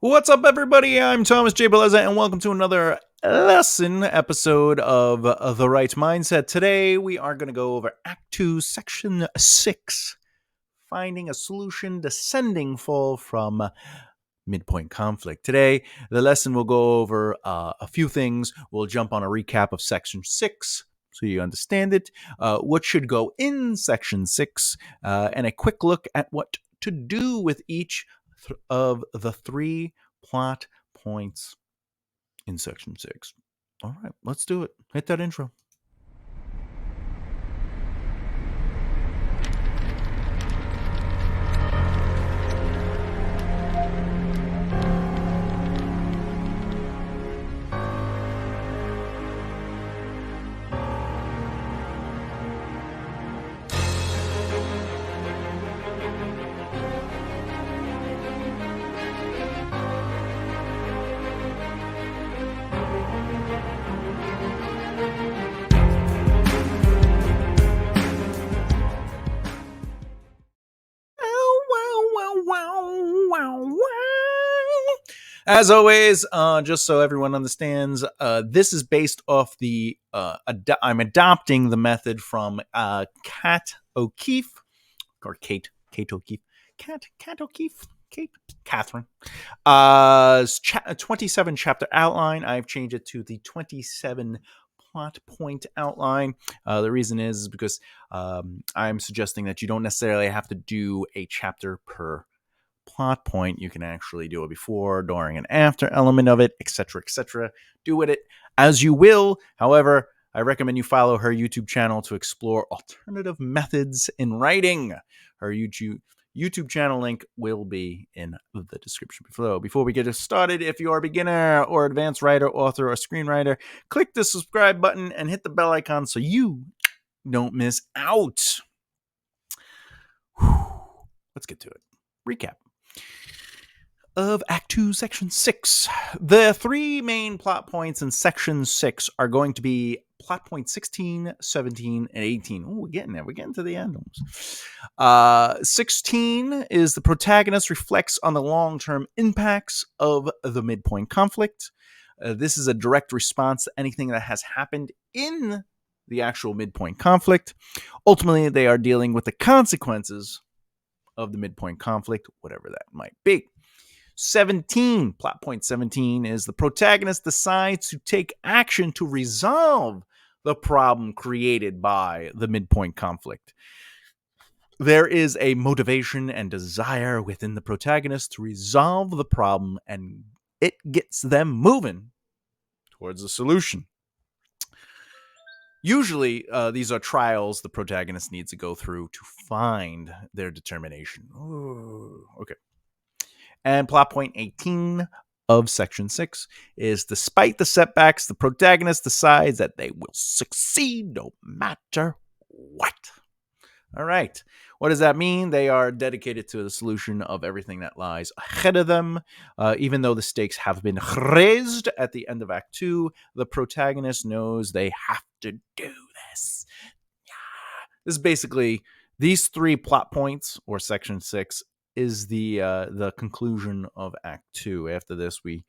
What's up, everybody? I'm Thomas J. Bellezza, and welcome to another lesson episode of The Right Mindset. Today, we are going to go over Act 2, Section 6, Finding a Solution, Descending Fall from Midpoint Conflict. Today, the lesson will go over a few things. We'll jump on a recap of Section 6, so you understand it, what should go in Section 6, and a quick look at what to do with each of the three plot points in Section 6. All right, let's do it. Hit that intro. As always, just so everyone understands, this is based off the. I'm adopting the method from Kat O'Keefe, or Kate O'Keefe, Kat O'Keefe, Catherine. 27 chapter outline. I've changed it to the 27 plot point outline. The reason is because I'm suggesting that you don't necessarily have to do a chapter per plot point. You can actually do a before, during, and after element of it, etc., etc. Do with it as you will. However, I recommend you follow her YouTube channel to explore alternative methods in writing. Her YouTube channel link will be in the description below. Before we get started, if you're a beginner or advanced writer, author, or screenwriter, click the subscribe button and hit the bell icon so you don't miss out. Let's get to it. Recap of Act 2, Section 6. The three main plot points in Section 6 are going to be plot point 16, 17, and 18. Oh, we're getting there. We're getting to the end. 16 is the protagonist reflects on the long-term impacts of the midpoint conflict. This is a direct response to anything that has happened in the actual midpoint conflict. Ultimately, they are dealing with the consequences of the midpoint conflict, whatever that might be. 17, plot point 17, is the protagonist decides to take action to resolve the problem created by the midpoint conflict. There is a motivation and desire within the protagonist to resolve the problem, and it gets them moving towards a solution. Usually, these are trials the protagonist needs to go through to find their determination. Ooh, okay. And plot point 18 of Section 6 is, despite the setbacks, the protagonist decides that they will succeed no matter what. All right. What does that mean? They are dedicated to the solution of everything that lies ahead of them. Even though the stakes have been raised at the end of Act 2, the protagonist knows they have to do this. Yeah. This is basically these three plot points, or Section 6, is the conclusion of Act 2. After this, we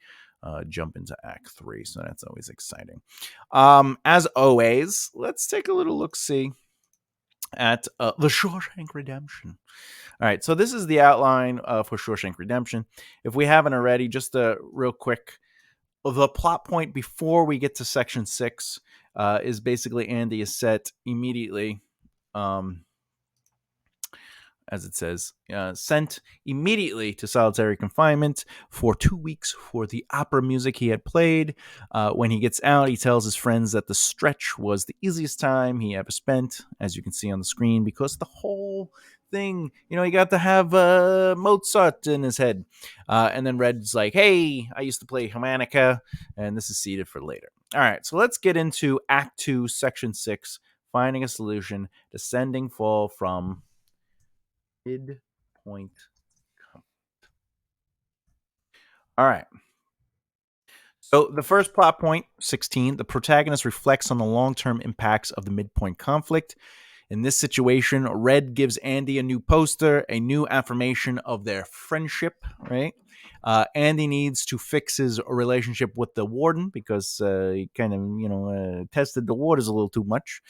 jump into Act 3, so that's always exciting. As always, let's take a little look-see at the Shawshank Redemption. All right, so this is the outline for Shawshank Redemption. If we haven't already, just a real quick, the plot point before we get to Section 6 is basically Andy is set immediately, as it says, sent immediately to solitary confinement for 2 weeks for the opera music he had played. When he gets out, he tells his friends that the stretch was the easiest time he ever spent, as you can see on the screen, because the whole thing, he got to have Mozart in his head. And then Red's like, hey, I used to play harmonica, and this is seated for later. All right, so let's get into Act 2, Section 6, Finding a Solution, Descending Fall from Midpoint conflict. All right. So the first plot point, 16, the protagonist reflects on the long-term impacts of the midpoint conflict. In this situation, Red gives Andy a new poster, a new affirmation of their friendship, right? Andy needs to fix his relationship with the warden because he kind of, tested the waters a little too much.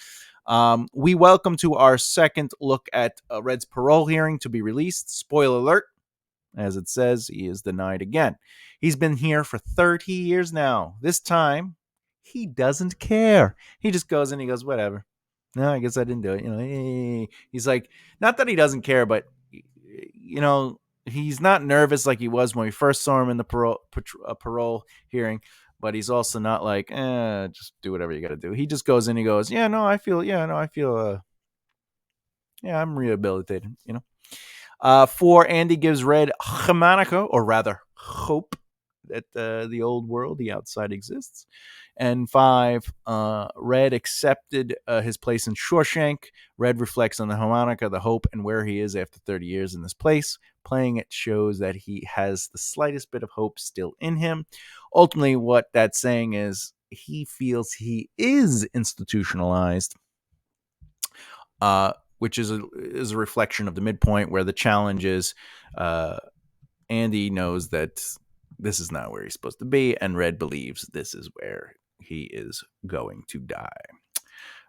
We welcome to our second look at Red's parole hearing to be released. Spoiler alert. As it says, he is denied again. He's been here for 30 years now. This time, he doesn't care. He just goes and he goes, whatever. No, I guess I didn't do it. He's like, not that he doesn't care, but he's not nervous like he was when we first saw him in the parole hearing. But he's also not like, just do whatever you got to do. He just goes and he goes, yeah, I'm rehabilitated. Four, Andy gives Red humanica, or rather hope that the old world, the outside, exists. And five, Red accepted his place in Shawshank. Red reflects on the harmonica, the hope, and where he is after 30 years in this place. Playing it shows that he has the slightest bit of hope still in him. Ultimately, what that's saying is he feels he is institutionalized, which is a reflection of the midpoint, where the challenge is Andy knows that this is not where he's supposed to be, and Red believes this is where he is going to die.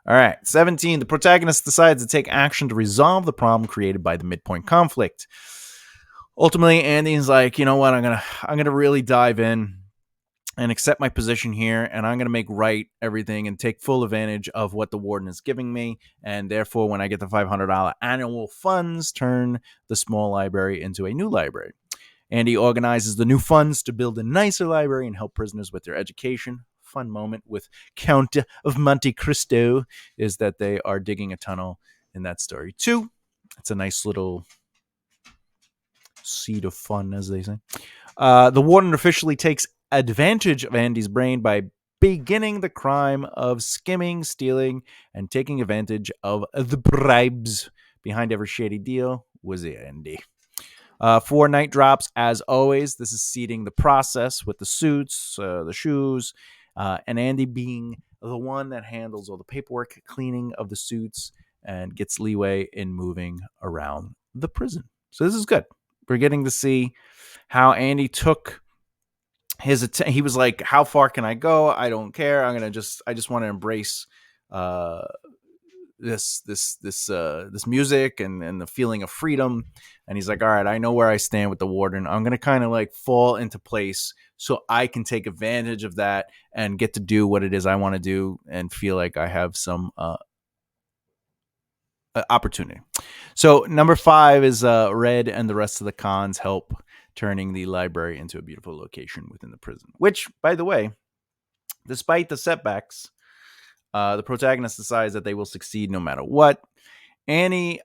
All right, 17. The protagonist decides to take action to resolve the problem created by the midpoint conflict. Ultimately, Andy's like, you know what? I'm gonna really dive in and accept my position here, and I'm going to make right everything and take full advantage of what the warden is giving me, and therefore, when I get the $500 annual funds, turn the small library into a new library. Andy organizes the new funds to build a nicer library and help prisoners with their education. Fun moment with Count of Monte Cristo is that they are digging a tunnel in that story too. It's a nice little seed of fun, as they say. The warden officially takes advantage of Andy's brain by beginning the crime of skimming, stealing, and taking advantage of the bribes. Behind every shady deal was Andy. 4 night drops, as always. This is seeding the process with the suits, the shoes, and Andy being the one that handles all the paperwork, cleaning of the suits, and gets leeway in moving around the prison. So this is good. We're getting to see how Andy took he was like, how far can I go? I don't care. I just want to embrace this music and the feeling of freedom. And he's like, all right, I know where I stand with the warden. I'm gonna kind of like fall into place so I can take advantage of that and get to do what it is I want to do and feel like I have some opportunity. So number 5 is Red and the rest of the cons help turning the library into a beautiful location within the prison, which, by the way, despite the setbacks, the protagonist decides that they will succeed no matter what. Andy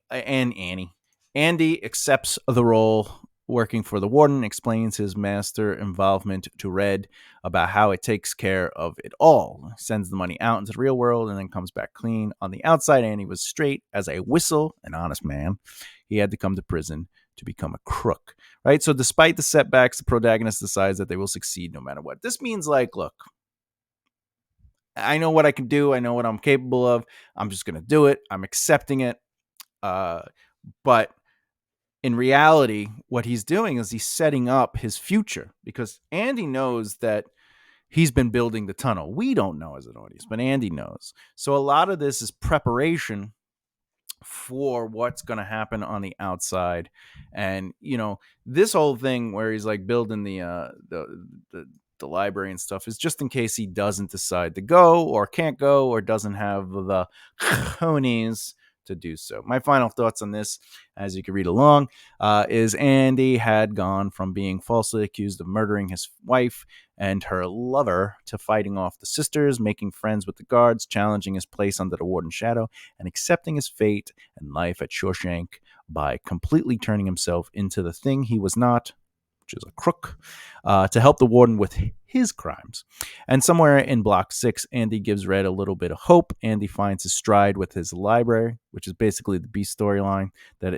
accepts the role working for the warden, explains his master involvement to Red about how it takes care of it all, sends the money out into the real world, and then comes back clean. On the outside, Andy was straight as a whistle, an honest man. He had to come to prison to become a crook, right? So despite the setbacks, the protagonist decides that they will succeed no matter what. This means, like, look, I know what I can do. I know what I'm capable of. I'm just going to do it. I'm accepting it. But in reality, what he's doing is he's setting up his future, because Andy knows that he's been building the tunnel. We don't know as an audience, but Andy knows. So a lot of this is preparation for what's going to happen on the outside. And, this whole thing where he's like building the library and stuff is just in case he doesn't decide to go or can't go or doesn't have the cojones to do so. My final thoughts on this, as you can read along, is Andy had gone from being falsely accused of murdering his wife and her lover to fighting off the sisters, making friends with the guards, challenging his place under the warden's shadow, and accepting his fate and life at Shawshank by completely turning himself into the thing he was not, which is a crook, to help the warden with his crimes. And somewhere in Block 6, Andy gives Red a little bit of hope. Andy finds his stride with his library, which is basically the B storyline that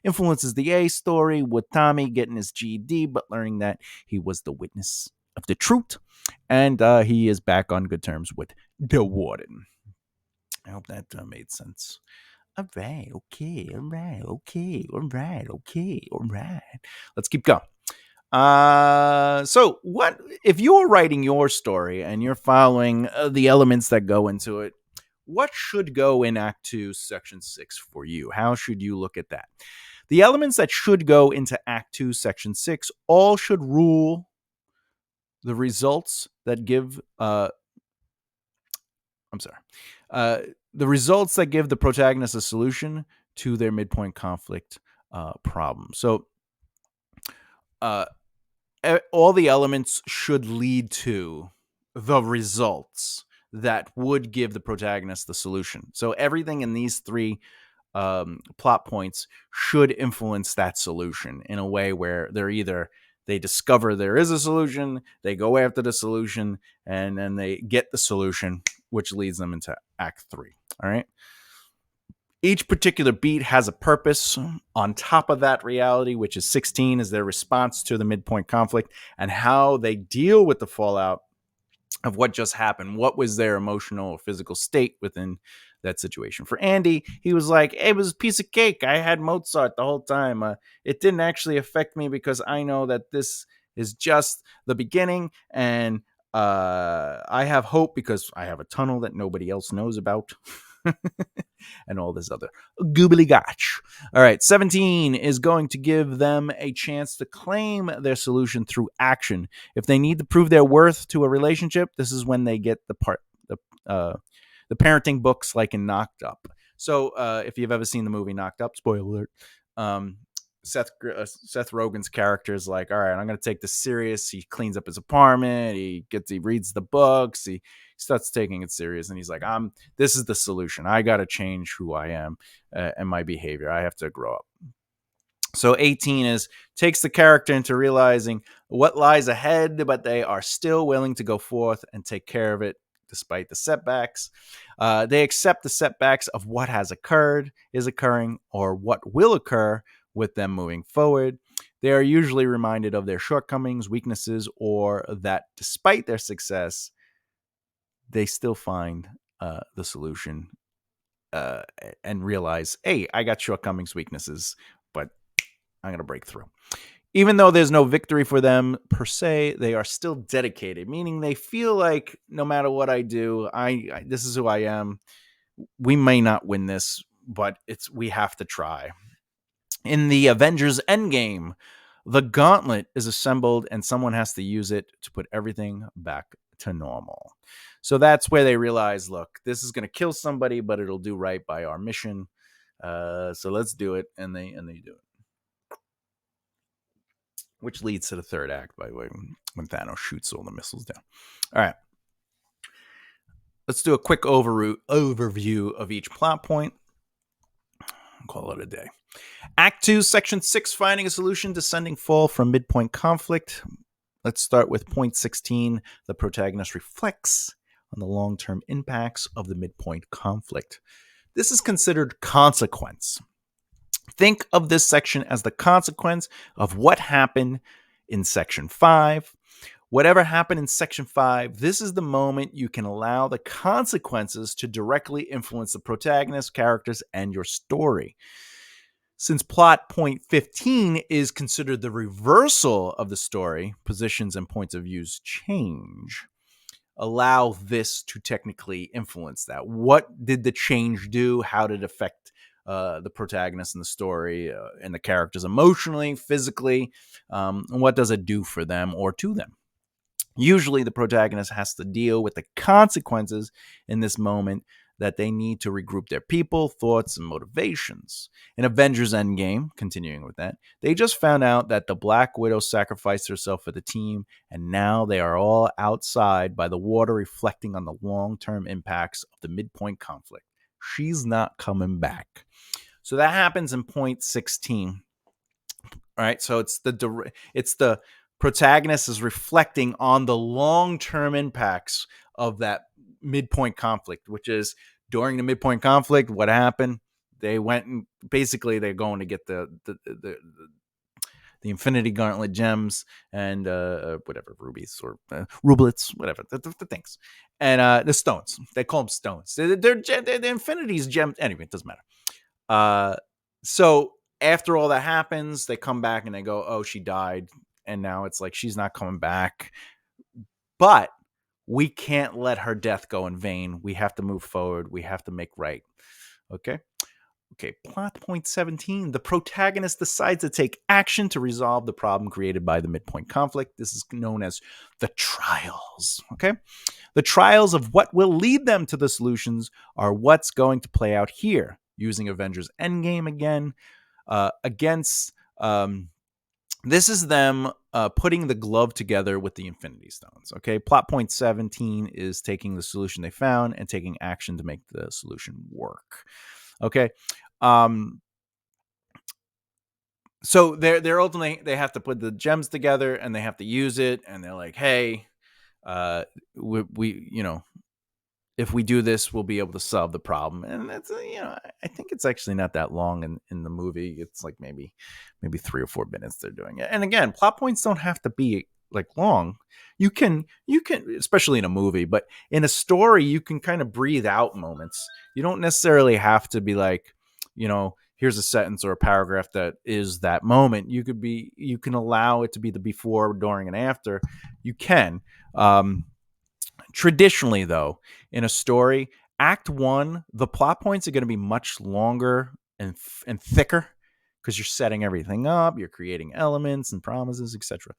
influences the A story, with Tommy getting his GED, but learning that he was the witness of the truth. And he is back on good terms with the warden. I hope that made sense. All right, okay, all right, okay, all right, okay, all right. Let's keep going. So what if you're writing your story and you're following the elements that go into it? What should go in Act 2, Section 6 for you? How should you look at that? The elements that should go into Act 2, Section 6 all should rule the results that give I'm sorry. Uh, the results that give the protagonist a solution to their midpoint conflict problem. So uh, all the elements should lead to the results that would give the protagonist the solution. So everything in these three plot points should influence that solution in a way where they discover there is a solution, they go after the solution, and then they get the solution, which leads them into Act 3. All right. Each particular beat has a purpose on top of that reality, which is 16, is their response to the midpoint conflict and how they deal with the fallout of what just happened. What was their emotional or physical state within that situation? For Andy, he was like, it was a piece of cake. I had Mozart the whole time. It didn't actually affect me because I know that this is just the beginning, and I have hope because I have a tunnel that nobody else knows about. And all this other goobly gotch. All right, 17 is going to give them a chance to claim their solution through action. If they need to prove their worth to a relationship, this is when they get the parenting books like in Knocked Up. So if you've ever seen the movie Knocked Up, spoiler alert, Seth Rogen's character is like, all right, I'm going to take this serious. He cleans up his apartment. He reads the books. He starts taking it serious, and he's like, this is the solution. I got to change who I am and my behavior. I have to grow up. So 18 takes the character into realizing what lies ahead, but they are still willing to go forth and take care of it despite the setbacks. They accept the setbacks of what has occurred, is occurring, or what will occur with them moving forward. They are usually reminded of their shortcomings, weaknesses, or that despite their success, they still find the solution and realize, hey, I got shortcomings, weaknesses, but I'm going to break through. Even though there's no victory for them per se, they are still dedicated, meaning they feel like no matter what I do, this is who I am. We may not win this, but we have to try. In the Avengers Endgame, the gauntlet is assembled and someone has to use it to put everything back to normal. So that's where they realize, look, this is going to kill somebody, but it'll do right by our mission. So let's do it. And they do it. Which leads to the third act, by the way, when Thanos shoots all the missiles down. All right. Let's do a quick overview of each plot point. Call it a day. Act 2, Section 6, finding a solution, descending fall from midpoint conflict. Let's start with point 16. The protagonist reflects on the long-term impacts of the midpoint conflict. This is considered consequence. Think of this section as the consequence of what happened in Section 5. Whatever happened in Section 5, this is the moment you can allow the consequences to directly influence the protagonist, characters, and your story. Since plot point 15 is considered the reversal of the story, positions and points of views change. Allow this to technically influence that. What did the change do? How did it affect the protagonist in the story and the characters emotionally, physically? What does it do for them or to them? Usually the protagonist has to deal with the consequences in this moment that they need to regroup their people, thoughts, and motivations. In Avengers Endgame, continuing with that, they just found out that the Black Widow sacrificed herself for the team, and now they are all outside by the water, reflecting on the long-term impacts of the midpoint conflict. She's not coming back. So that happens in point 16. All right, so it's the protagonist is reflecting on the long-term impacts of that midpoint conflict, which is during the midpoint conflict, what happened? They went and basically they're going to get the Infinity Gauntlet gems and whatever, rubies or rublets, whatever, the things, and the stones. They call them stones. They're the Infinity's gems. Anyway, it doesn't matter. So after all that happens, they come back and they go, oh, she died. and now it's like she's not coming back. But we can't let her death go in vain. We have to move forward. We have to make right. Okay. Okay, plot point 17. The protagonist decides to take action to resolve the problem created by the midpoint conflict. This is known as the trials. Okay. The trials of what will lead them to the solutions are what's going to play out here, using Avengers Endgame again against. This is them putting the glove together with the Infinity Stones. Okay. Plot point 17 is taking the solution they found and taking action to make the solution work. Okay. So they're ultimately, they have to put the gems together and they have to use it, and they're like, hey, we if we do this, we'll be able to solve the problem. And that's I think it's actually not that long in the movie. It's like maybe 3 or 4 minutes they're doing it. And again, plot points don't have to be like long. You can especially in a movie, but in a story you can kind of breathe out moments. You don't necessarily have to be like, here's a sentence or a paragraph that is that moment. You can allow it to be the before, during, and after. You can. Traditionally, though, in a story, Act 1, the plot points are going to be much longer and thicker because you're setting everything up, you're creating elements and promises, etc.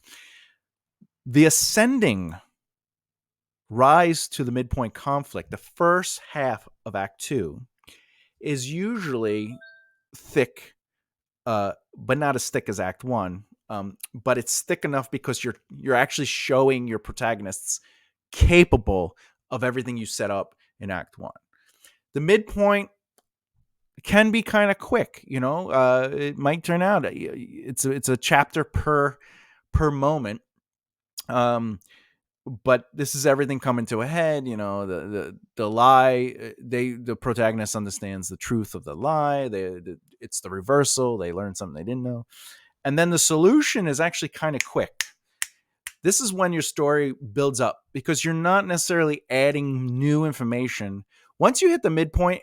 The ascending rise to the midpoint conflict, the first half of Act 2, is usually thick, but not as thick as Act 1. But it's thick enough because you're actually showing your protagonists capable of everything you set up in Act 1. The midpoint can be kind of quick, it might turn out it's a chapter per moment. But this is everything coming to a head. The lie. The protagonist understands the truth of the lie. It's the reversal. They learn something they didn't know, and then the solution is actually kind of quick. This is when your story builds up because you're not necessarily adding new information. Once you hit the midpoint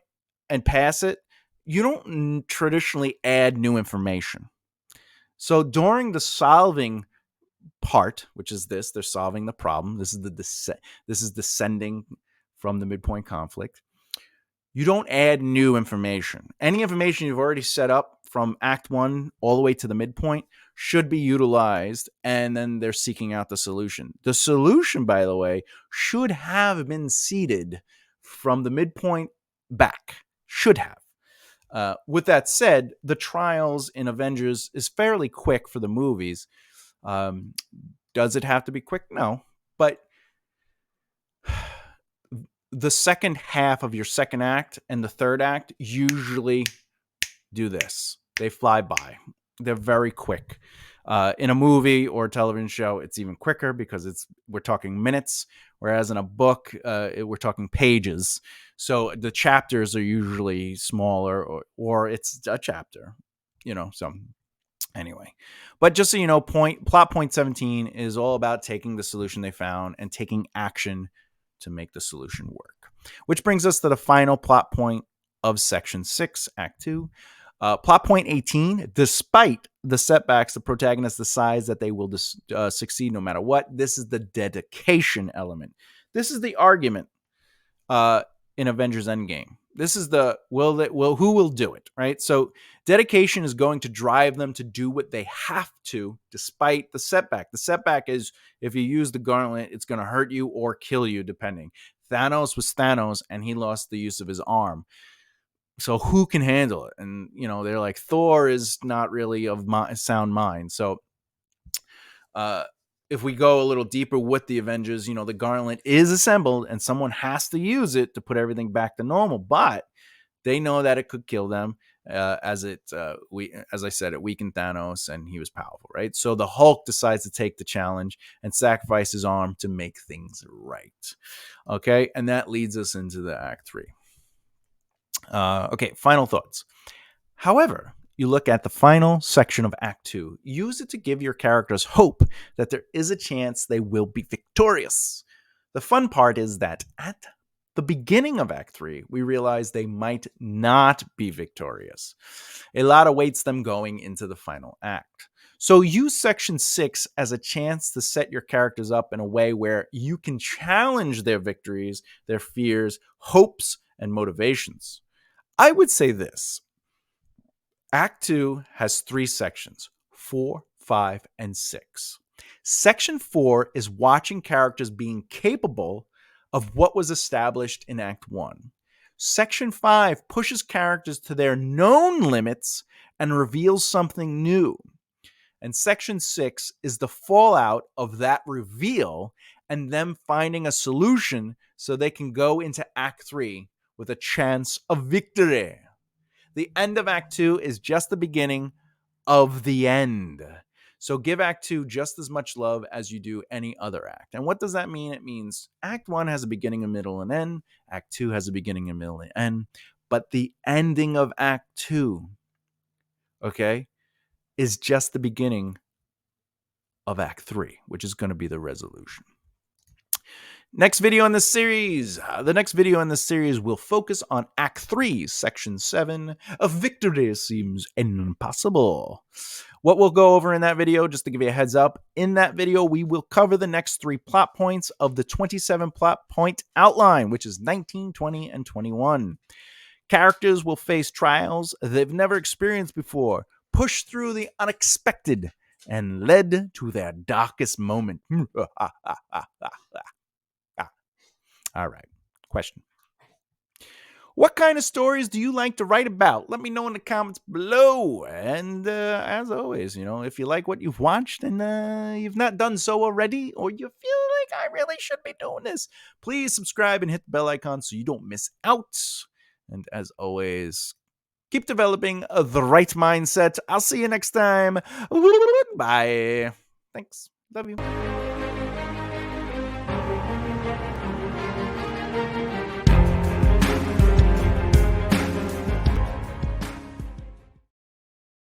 and pass it, you don't traditionally add new information. So during the solving part, which is this, they're solving the problem. This is descending from the midpoint conflict. You don't add new information. Any information you've already set up from Act 1 all the way to the midpoint should be utilized, and then they're seeking out the solution. The solution, by the way, should have been seeded from the midpoint back. Should have. With that said, the trials in Avengers is fairly quick for the movies. Does it have to be quick? No. But the second half of your second act and the third act usually do this. They fly by. They're very quick. In a movie or a television show, it's even quicker because we're talking minutes, whereas in a book, we're talking pages. So the chapters are usually smaller, or it's a chapter, so anyway. But just so you know, plot point 17 is all about taking the solution they found and taking action to make the solution work. Which brings us to the final plot point of Section 6, Act 2. Plot point 18, despite the setbacks, the protagonist decides that they will succeed no matter what. This is the dedication element. This is the argument in Avengers Endgame. This is the who will do it, right? So dedication is going to drive them to do what they have to, despite the setback. The setback is if you use the gauntlet, it's going to hurt you or kill you, depending. Thanos was Thanos, and he lost the use of his arm. So who can handle it? And, they're like, Thor is not really of sound mind. So if we go a little deeper with the Avengers, the gauntlet is assembled and someone has to use it to put everything back to normal. But they know that it could kill them as I said, it weakened Thanos and he was powerful, right? So the Hulk decides to take the challenge and sacrifice his arm to make things right. Okay. And that leads us into the Act 3. Okay, final thoughts. However, you look at the final section of Act 2, use it to give your characters hope that there is a chance they will be victorious. The fun part is that at the beginning of Act 3, we realize they might not be victorious. A lot awaits them going into the final act. So use section 6 as a chance to set your characters up in a way where you can challenge their victories, their fears, hopes, and motivations. I would say this. Act 2 has 3 sections, 4, 5, and 6. Section 4 is watching characters being capable of what was established in Act 1. Section 5 pushes characters to their known limits and reveals something new. And Section 6 is the fallout of that reveal and them finding a solution so they can go into Act 3 with a chance of victory. The end of Act 2 is just the beginning of the end. So give Act 2 just as much love as you do any other act. And what does that mean? It means Act 1 has a beginning, a middle, and end. Act 2 has a beginning, a middle, and end. But the ending of Act 2, okay, is just the beginning of Act 3, which is going to be the resolution. Next video in this series. The next video in this series will focus on Act 3, Section 7. A victory seems impossible. What we'll go over in that video, just to give you a heads up, in that video, we will cover the next 3 plot points of the 27 plot point outline, which is 19, 20, and 21. Characters will face trials they've never experienced before, push through the unexpected, and led to their darkest moment. All right. Question. What kind of stories do you like to write about? Let me know in the comments below. And as always, if you like what you've watched and you've not done so already, or you feel like I really should be doing this, please subscribe and hit the bell icon so you don't miss out. And as always, keep developing the right mindset. I'll see you next time. Bye. Thanks. Love you.